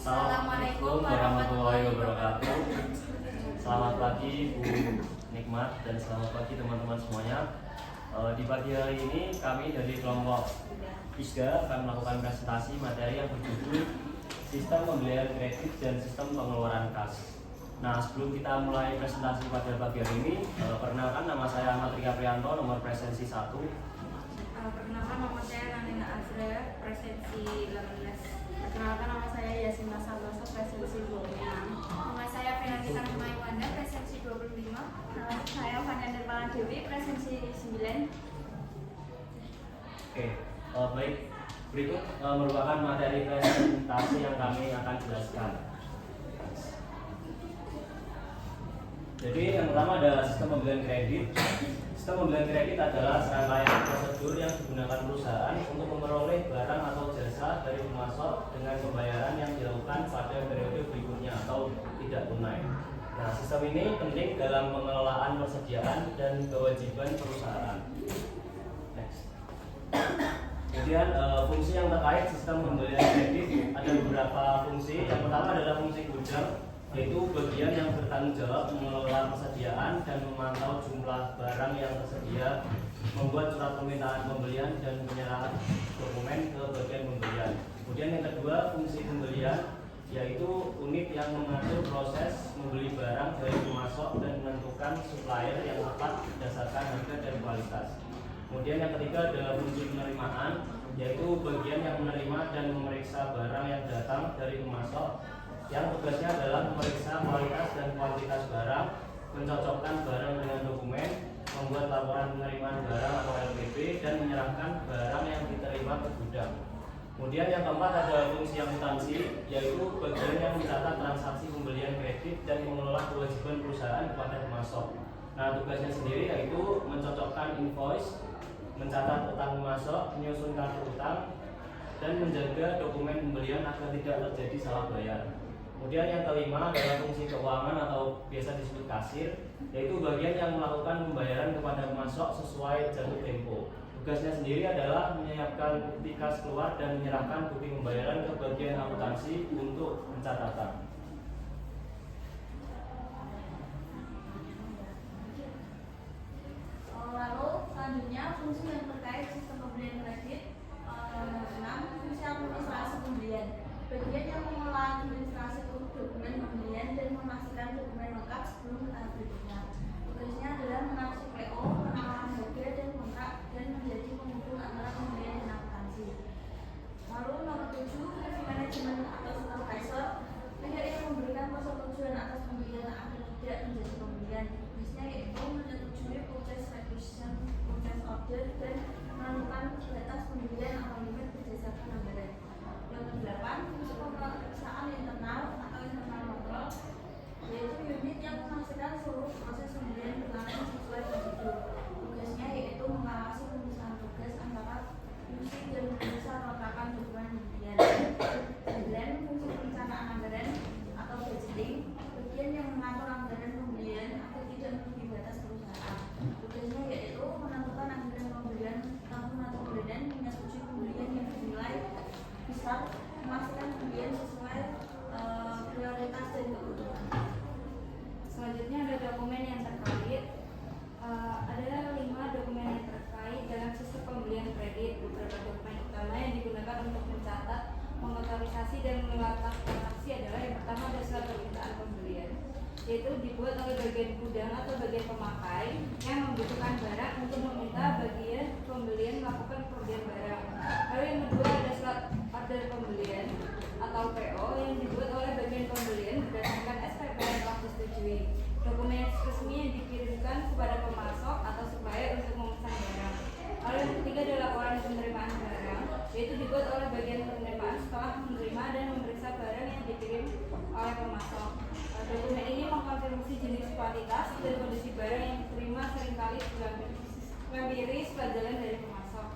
Assalamualaikum warahmatullahi wabarakatuh. Selamat pagi Bu Nikmat dan selamat pagi teman-teman semuanya. Di pagi hari ini kami dari kelompok ISGA akan melakukan presentasi materi yang berjudul Sistem Pembelian Kredit dan Sistem Pengeluaran Kas. Nah, sebelum kita mulai presentasi pada pagi hari ini, perkenalkan nama saya Ahmad Rika Prianto, nomor presensi 1. Perkenalkan nama saya Nanina Azra, presensi 18. Perkenalkan nama saya Yasin Santoso, presensi 26. Nama saya Feranita Maiwanda, presensi 25. Nama saya Fania Nirmala Dewi, presensi 9. Oke, baik. Berikut merupakan materi presentasi yang kami akan jelaskan. Jadi yang pertama adalah sistem pembelian kredit. Sistem pembelian kredit adalah serangkaian prosedur yang digunakan perusahaan untuk memperoleh barang atau jasa dari pemasok dengan pembayaran yang dilakukan pada periode berikutnya atau tidak tunai. Nah, sistem ini penting dalam pengelolaan persediaan dan kewajiban perusahaan. Next. Kemudian fungsi yang terkait sistem pembelian kredit ada beberapa fungsi. Yang pertama adalah fungsi gudang, yaitu bagian yang bertanggung jawab mengelola persediaan dan memantau jumlah barang yang tersedia, membuat surat permintaan pembelian dan menyerahkan dokumen ke bagian pembelian. Kemudian yang kedua, fungsi pembelian, yaitu unit yang mengatur proses membeli barang dari pemasok dan menentukan supplier yang tepat berdasarkan harga dan kualitas. Kemudian yang ketiga adalah fungsi penerimaan, yaitu bagian yang menerima dan memeriksa barang yang datang dari pemasok, yang tugasnya adalah memeriksa kualitas dan kuantitas barang, mencocokkan barang dengan dokumen, membuat laporan penerimaan barang atau LPB, dan menyerahkan barang yang diterima ke gudang. Kemudian yang keempat ada fungsi akuntansi, yaitu bagian yang mencatat transaksi pembelian kredit dan mengelola kewajiban perusahaan kepada pemasok. Nah, tugasnya sendiri yaitu mencocokkan invoice, mencatat utang pemasok, menyusun kartu utang, dan menjaga dokumen pembelian agar tidak terjadi salah bayar. Kemudian yang kelima adalah fungsi keuangan atau biasa disebut kasir, yaitu bagian yang melakukan pembayaran kepada pemasok sesuai jatuh tempo. Tugasnya sendiri adalah menyiapkan bukti kas keluar dan menyerahkan bukti pembayaran ke bagian akuntansi untuk pencatatan. Lalu selanjutnya fungsi yang terkait sistem pembelian kredit. 6. Fungsi administrasi pembelian, bagian yang mengelola administrasi dokumen pembelian dan memastikan dokumen lengkap sebelum ke tahap berikutnya. Tugasnya adalah mengatur PO, penawaran harga dan kontrak, dan menjadi penghubung antara pembelian dan akuntansi. Lalu nomor 7, manajemen atau supervisor, pihak yang memberikan persetujuan atas pembelian agar tidak menjadi pembelian. Tugasnya yaitu menyetujui purchase requisition, purchase order, dan menentukan batas pembelian atau limit berdasarkan anggaran. Yang ke-8, fungsi pemeriksaan internal atau internal control, yaitu unit yang memastikan seluruh proses pembelian berlangsung sesuai prosedur. Tugasnya yaitu mengawasi pemisahan tugas antara fungsi dan memeriksa ratakan dokumen pembelian. 9. Fungsi perencanaan anggaran atau budgeting, bagian yang mengatur anggaran pembelian agar tidak melebihi batas perusahaan. Tugasnya yaitu menentukan anggaran pembelian tahun atau bulanan, menyetujui pembelian yang dinilai besar, memastikan pembelian sesuai prioritas dan kebutuhan. Selanjutnya ada dokumen yang terkait. Ada 5 dokumen yang terkait dalam sistem pembelian kredit. Beberapa dokumen utama yang digunakan untuk mencatat, mengotorisasi, dan mengelola transaksi adalah yang pertama ada surat permintaan pembelian, yaitu dibuat oleh bagian gudang atau bagian pemakai yang membutuhkan barang untuk meminta bagian pembelian melakukan pembelian barang. Lalu yang kedua ada surat order pembelian atau PO yang dibuat oleh bagian pembelian berdasarkan SPP yang telah disetujui. Dokumen resmi yang dikirimkan kepada pemasok atau supplier untuk memesan barang. Lalu yang ketiga adalah laporan penerimaan barang, yaitu dibuat oleh bagian penerimaan setelah menerima dan memeriksa barang yang dikirim oleh pemasok. Dokumen ini mengkonfirmasi jenis, kualitas, dan kondisi barang yang diterima, seringkali dilampiri sepanjang dari pemasok.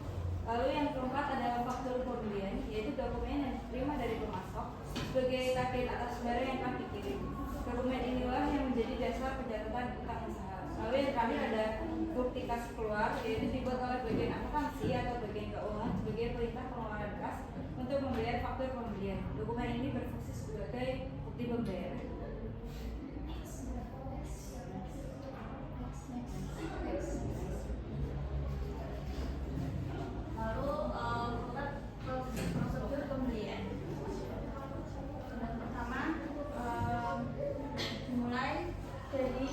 Lalu yang keempat adalah faktur pembelian, yaitu dokumen yang diterima dari pemasok sebagai tagih atas barang yang telah dikirim. Dokumen inilah yang menjadi dasar pencatatan utang usaha. Lalu yang terakhir ada bukti kas keluar, yaitu dibuat oleh bagian akuntansi atau bagian keuangan sebagai perintah pengeluaran kas untuk untuk membayar faktur pembelian. Dokumen ini berfungsi sebagai bukti pembayaran. Lalu prosedur pembelian. Yang pertama dimulai dari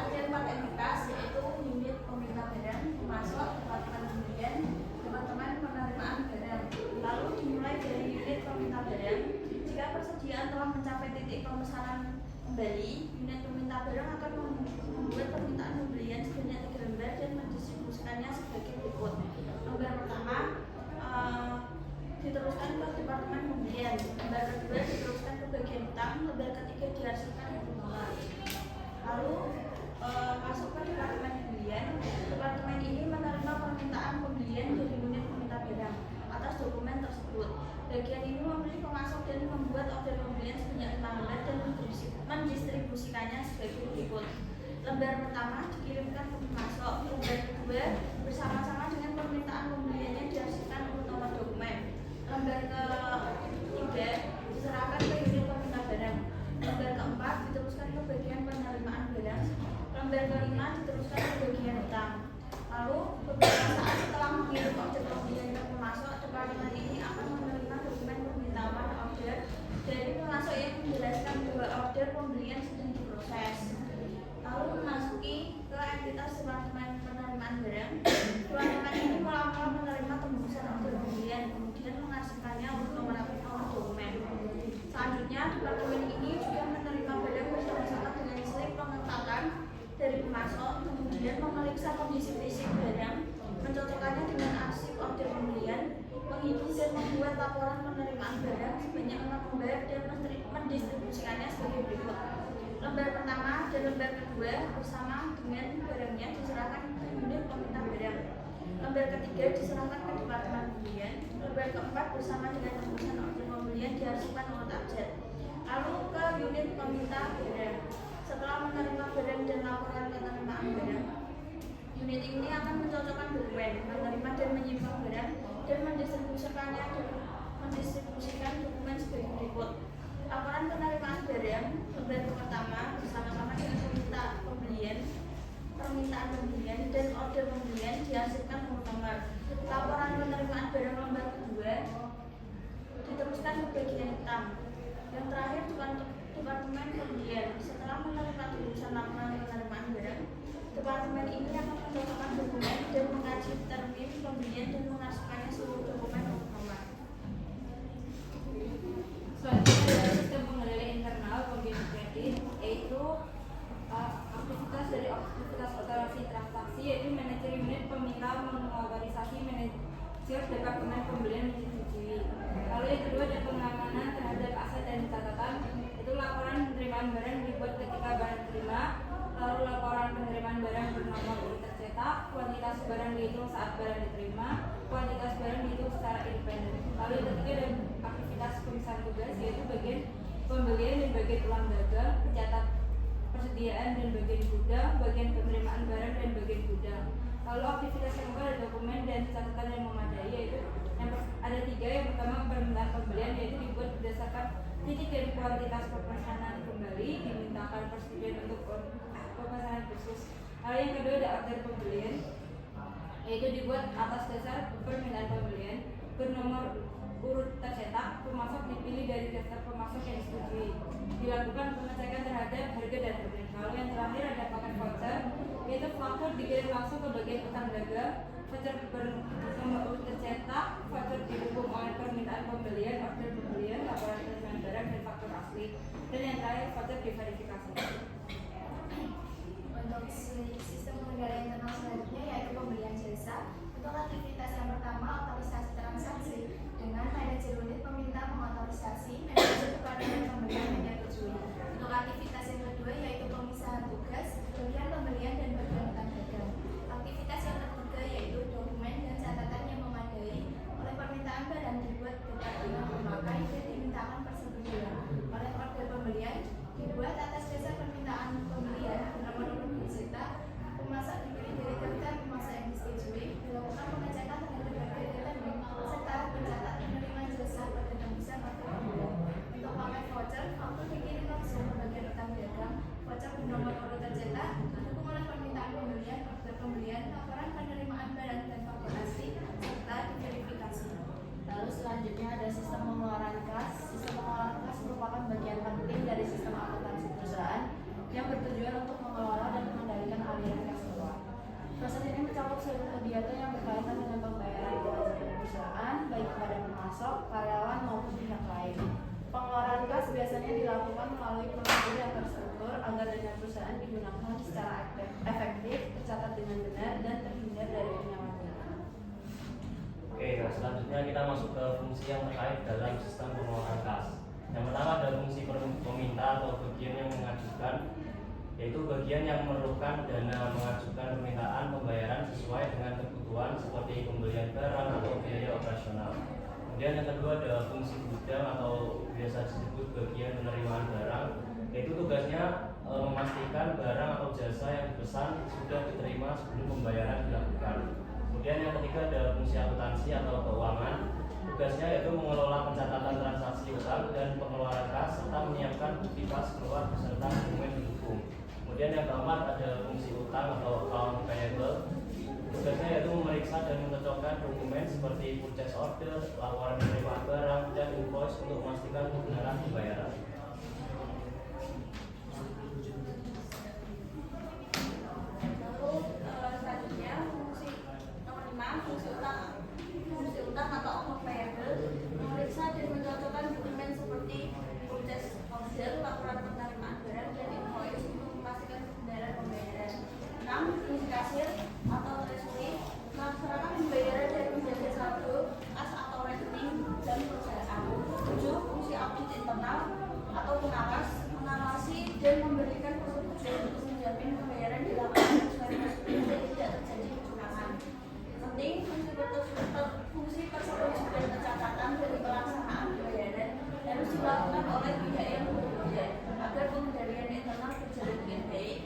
ada 4 entitas, yaitu unit peminta barang, pemasok, departemen pembelian, departemen penerimaan barang. Lalu dimulai dari unit peminta barang. Jika persediaan telah mencapai titik pemesanan kembali, unit peminta barang akan membuat permintaan pembelian sebanyak 3 lembar dan mendistribusikannya sebagai berikut. Lembar pertama diteruskan ke departemen pembelian, lembar kedua diteruskan ke bagian utang, lembar ketiga diarsipkan ke pengelola. Lalu masuk ke departemen pembelian. Departemen ini menerima permintaan pembelian dari unit peminta barang atas dokumen tersebut. Bagian ini memilih pemasok dan membuat order pembelian sebanyak 5 lembar dan mendistribusikannya sebagai berikut. Lembar pertama dikirimkan ke pemasok, lembar kedua bersama-sama dengan permintaan pembeliannya diarsipkan urut nomor dokumen. Lembar ketiga diserahkan ke unit peminta barang. Lembar keempat diteruskan ke bagian penerimaan barang. Lembar kelima diteruskan ke bagian utang. Lalu beberapa saat setelah mengirim order pembelian ke pemasok, departemen ini akan menerima dokumen permintaan order dari pemasok yang menjelaskan bahwa order pembelian sedang diproses. Lalu memasuki ke entitas departemen penerimaan barang. Departemen ini mula-mula menerima tembusan order pembelian, kemudian mengarsipkannya untuk nomor dokumen. Selanjutnya, departemen ini juga menerima barang bersama-sama dengan slip pengangkatan dari pemasok, kemudian memeriksa kondisi fisik barang, mencocokkannya dengan arsip order pembelian, menghitung dan membuat laporan penerimaan barang sebanyak 6 lembar dan mendistribusikannya sebagai berikut. Lembar pertama dan lembar kedua bersama dengan barangnya diserahkan ke unit peminta barang. Lembar ketiga diserahkan ke departemen pembelian. Lembar keempat bersama dengan tembusan order pembelian diarsipkan urut abjad. Lalu ke unit peminta barang. Setelah menerima barang dan laporan penerimaan barang, unit ini akan mencocokkan dokumen, menerima dan menyimpan barang dan mendistribusikan dokumen sebagai berikut. Laporan penerimaan barang lembar pertama bersama-sama dengan permintaan pembelian dan order pembelian diarsipkan urut nomor. Laporan penerimaan barang lembar kedua diteruskan ke bagian utang. Yang terakhir departemen pembelian. Setelah menerima tulisan laporan penerimaan barang, departemen ini akan mencocokkan dokumen dan mengaji termin pembelian dan mengarsipkannya seluruh dokumen urut nomor. Selanjutnya adalah sistem pengendali internal pembelian kredit, yaitu aktivitas dari aktivitas operasi transaksi, yaitu manajer unit peminta mengotorisasi manajer departemen pembelian menyetujui. Lalu yang kedua ada pengamanan terhadap aset dan catatan, itu laporan penerimaan barang dibuat ketika barang diterima. Lalu laporan penerimaan barang bernomor urut tercetak, kuantitas barang dihitung saat barang diterima, kuantitas barang dihitung secara independen. Lalu yang ketiga ada aktivitas pemisahan tugas, yaitu bagian pembelian dan bagian ulang dagang, pencatat persediaan dan bagian gudang, bagian penerimaan barang dan bagian gudang. Lalu aktivitas yang kedua ada dokumen dan catatan yang memadai, yaitu ada 3. Yang pertama permintaan pembelian, yaitu dibuat berdasarkan titik dan kuantitas pemesanan kembali, dimintakan persetujuan untuk pemesanan khusus. Lalu yang kedua ada order pembelian, yaitu dibuat atas dasar permintaan pembelian bernomor urut tercetak, pemasok dipilih dari daftar pemasok yang disetujui. Dilakukan pengecekan terhadap harga dan harga. Lalu yang terakhir ada paket voucher, yaitu faktur dikirim langsung ke bagian utang dagang, voucher bernomor urut tercetak, voucher didukung oleh permintaan pembelian, order pembelian, laporan penerimaan barang dan faktur asli. Dan yang terakhir voucher diverifikasi. Untuk sistem pengendalian internal selanjutnya yaitu pembelian jasa. Untuk aktivitas yang pertama, otorisasi transaksi dengan manajer unit peminta mengotorisasi, manajer departemen pembelian menyetujui. Untuk aktivitas yang kedua yaitu pemisahan tugas, bagian pembelian dan bagian utang dagang. Aktivitas yang ketiga yaitu dokumen dan catatan yang memadai oleh permintaan barang dibuat departemen pemakai dan dimintakan persetujuan. Oleh order pembelian dibuat atas dasar permintaan pembelian nomor urut berserta pemasok dipilih dari daftar pemasok yang disetujui, dilakukan pengecekan terhadap harga dan termin serta pencatat penerima jasa biasanya dilakukan melalui prosedur yang terstruktur agar dana perusahaan digunakan secara efektif, tercatat dengan benar, dan terhindar dari penyalahgunaan. Oke, nah selanjutnya kita masuk ke fungsi yang terkait dalam sistem pengeluaran kas. Yang pertama ada fungsi peminta atau bagian yang mengajukan, yaitu bagian yang memerlukan dana mengajukan permintaan pembayaran sesuai dengan kebutuhan seperti pembelian barang atau biaya operasional. Kemudian yang kedua ada fungsi gudang atau biasa disebut bagian penerimaan barang, yaitu tugasnya memastikan barang atau jasa yang dipesan sudah diterima sebelum pembayaran dilakukan. Kemudian yang ketiga ada fungsi akuntansi atau keuangan, tugasnya yaitu mengelola pencatatan transaksi utang dan pengeluaran kas serta menyiapkan bukti kas keluar beserta dokumen pendukung. Kemudian yang keempat ada fungsi utang atau account payable, tugasnya yaitu memeriksa dan mencocokkan dokumen seperti purchase order, laporan penerimaan barang, dan invoice untuk memastikan kebenaran pembayaran. Lalu selanjutnya fungsi nomor 5, fungsi utang atau account payable, memeriksa dan mencocokkan dokumen seperti purchase order, laporan penerimaan barang, dan invoice untuk memastikan kebenaran pembayaran. 6. Fungsi kasir atau treasury, melaksanakan pembayaran dan menjaga saldo kas atau rekening dan perusahaan. 7. Fungsi audit internal atau pengawas, mengawasi dan memberikan persetujuan untuk menjamin pembayaran dilakukan sesuai prosedur dan tidak terjadi kecurangan. Penting, fungsi persetujuan pencatatan dari pelaksanaan pembayaran harus dilakukan oleh pihak yang berbeda agar pengendalian internal berjalan dengan baik.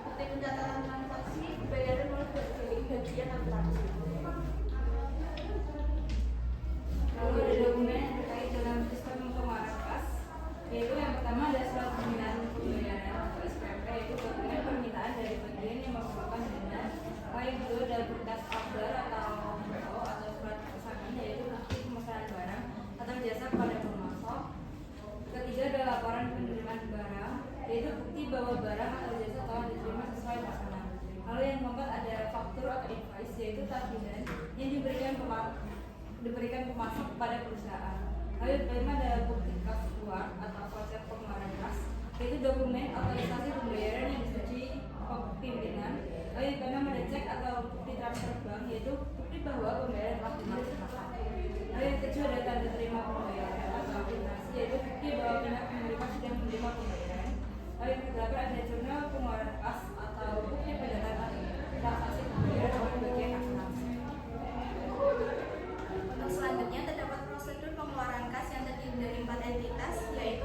Bukti pencatatan transaksi pembayaran oleh berbagai bagian asuransi. Lalu ada dokumen yang terkait dalam sistem pengeluaran kas, yaitu yang pertama ada surat permintaan pembayaran atau SPP, yaitu dokumen permintaan dari bagian yang memerlukan dana. Yang kedua ada berkas order atau BO atau surat pesanan, yaitu bukti pemesanan barang atau jasa kepada pemasok. Ketiga ada laporan penerimaan barang, yaitu bukti bahwa barang atau jasa telah diterima sesuai pesanan. Lalu yang keempat ada faktur atau invoice, yaitu tagihan yang diberikan pemasok kepada perusahaan. Lalu yang kelima ada bukti kas keluar atau voucher pengeluaran kas, yaitu dokumen otorisasi pembayaran yang disetujui pimpinan. Lalu yang keenam ada cek atau bukti transfer bank, yaitu bukti bahwa pembayaran telah dilaksanakan. Lalu yang ketujuh ada tanda terima pembayaran atau akuntansi, yaitu bukti bahwa pihak penerima sudah menerima pembayaran. Lalu yang kedelapan ada jurnal pengeluaran kas atau bukti pendataan transaksi pembayaran oleh bagian asuransi. Untuk selanjutnya terdapat prosedur pengeluaran kas yang terdiri dari 4 entitas, yaitu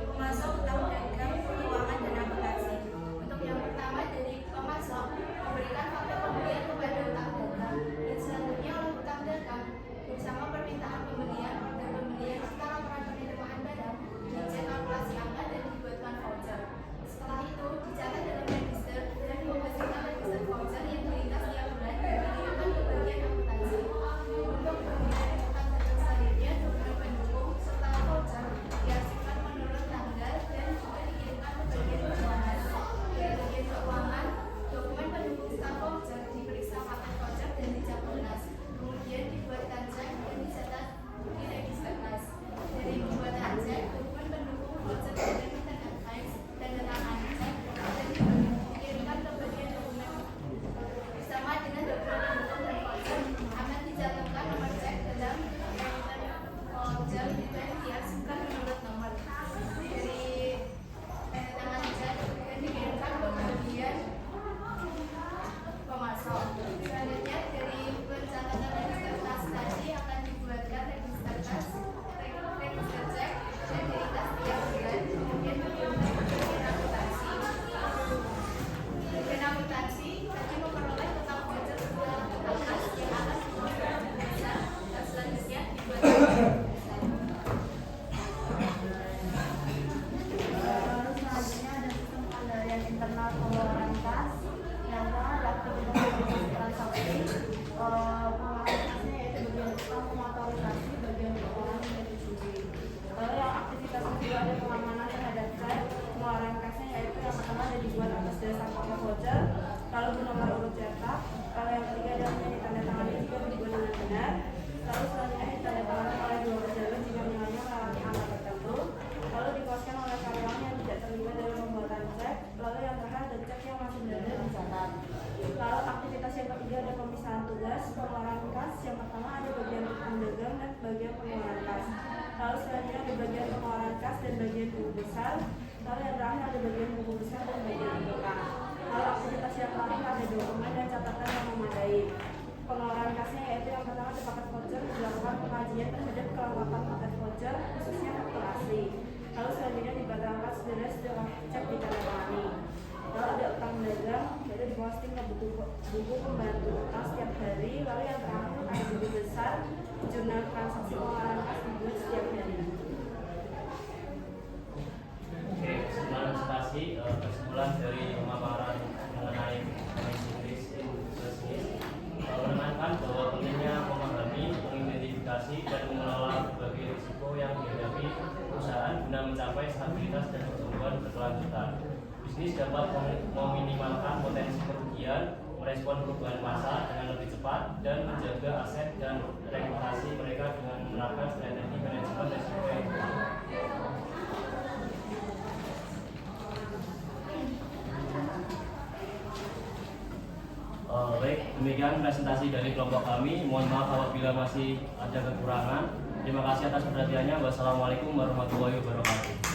Lalu yang terakhir ada bagian buku besar dan bagian anggapan. Lalu aktivitas yang lain ada dokumen dan catatan yang memadai. Pengelolaan kasnya yaitu yang pertama di paket voucher dilakukan pengajian terhadap kelengkapan paket voucher khususnya fakturasi. Lalu selanjutnya dibatalkan saudara setelah cek ditandatangani. Lalu ada utang dagang yaitu diposting ke buku pembantu utang setiap hari. Lalu yang terakhir ada buku besar jurnal transaksi pengelolaan kas dibuat setiap hari. Oke, kesimpulan dari pemaparan mengenai manajemen bisnis menekankan bahwa pentingnya memahami, mengidentifikasi dan mengelola berbagai risiko yang dihadapi perusahaan guna mencapai stabilitas dan pertumbuhan berkelanjutan. Bisnis dapat meminimalkan potensi kerugian, merespon perubahan pasar dengan lebih cepat, dan menjaga aset dan reputasi mereka dengan menerapkan strategi manajemen risiko yang baik. Baik, demikian presentasi dari kelompok kami. Mohon maaf apabila masih ada kekurangan. Terima kasih atas perhatiannya. Wassalamualaikum warahmatullahi wabarakatuh.